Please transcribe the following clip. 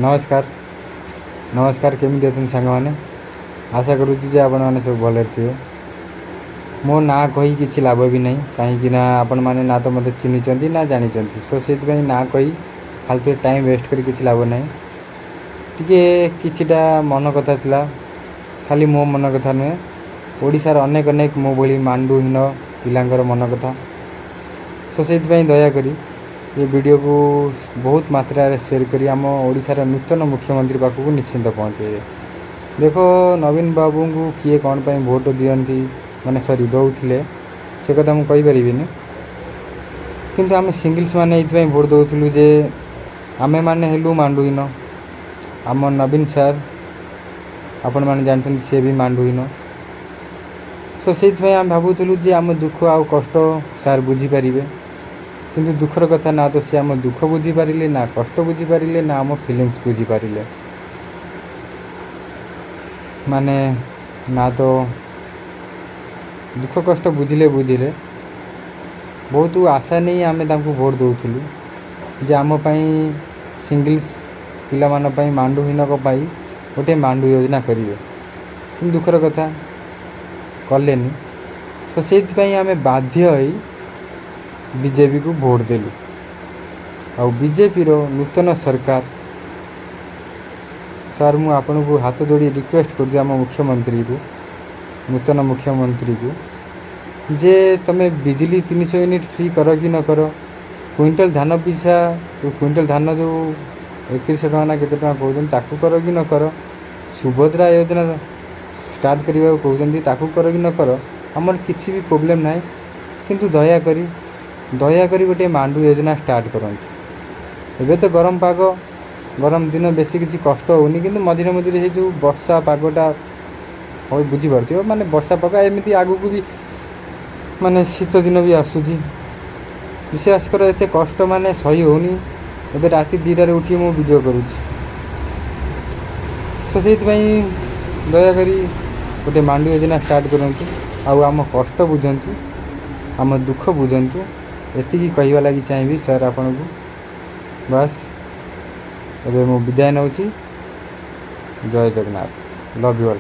नमस्कार नमस्कार केमी अच्छा सांग मैंने आशा करुच्ची आप सब भले थे। मो ना कही किसी लाभ भी नहीं कहीं आपण मैंने ना तो मत चिन्ह ना जानी सो से ना कही फालतू टाइम वेस्ट कर किसी लाभ ना टे किटा मन कथा था खाली मो मन कथा नुहे ओडिशार अनेक अनेक मो भली मांडुहीन पिलांकर मन कथा सो से दयाकोरी ये वीडियो को बहुत मात्रा शेयर करी आम ओडिशार नूतन मुख्यमंत्री पाखक निश्चिंत पहुँचे। देखो नवीन बाबू को किए कौन पर भोट दियंती माने सॉरी दौले से कथा मुझे कहीपरि किंतु आम सिंगल्स मैंने ये भोट दौलु जे आमे मैंने हेलु मांडुहीन आम नवीन सार आपण मैंने जानते सी भी मांडुहीन सो से आम भावुलु जे आम दुख आउ कष्ट सार बुझीपारे किंतु दुखर कथा ना तो सी आम दुख बुझीपारे ना कष्ट बुझीपारे ना आम फिलिंग्स बुझीपारे माने ना तो दुख कष्ट बुझिले बुझिले बहुत आशा नहीं आमे तांको भोट दौलु जे आम सिंगल्स पिला मांडुहीन गोटे मांडु योजना करेंगे कि दुखर कथा कले तो से आम बाध्य बीजेपी को भोट देलु आ बीजेपी रो नूतन सरकार सार मु आपन को हाथ जोड़ी रिक्वेस्ट कर आम मुख्यमंत्री को नूतन मुख्यमंत्री को जे तमे बिजली 300 यूनिट फ्री कर कि न कर क्विंटल धान पिछा क्विंटल धान जो 3100 टका ना केते टका कहउछन ताकू कर कि न कर सुभद्रा योजना स्टार्ट करबा कहउछन ताकू कर कि न कर हमर किसी भी प्रॉब्लम नाही किंतु दया करी गोटे मांडू योजना स्टार्ट करंतु। एबे तो गरम पाग गरम दिन बेसी किसी कष्ट होनी किंतु मझे मझे जो वर्षा पागटा हो बुझीपार माने वर्षा पाग एमती आगु को भी माने शीत दिन भी आसूची विशेषकर एत कष्ट माने सही होनी एबे राति 2टार उठी मु वीडियो करुँच तो से दयाकोरी गोटे मांडू योजना स्टार्ट करंतु आउ आम कष्ट बुझंतु आम दुख बुझंतु एति कहवा लगी चाहिए सर आपन को बस एबे मु विदाय नौची। जय जगन्नाथ लव यू ऑल।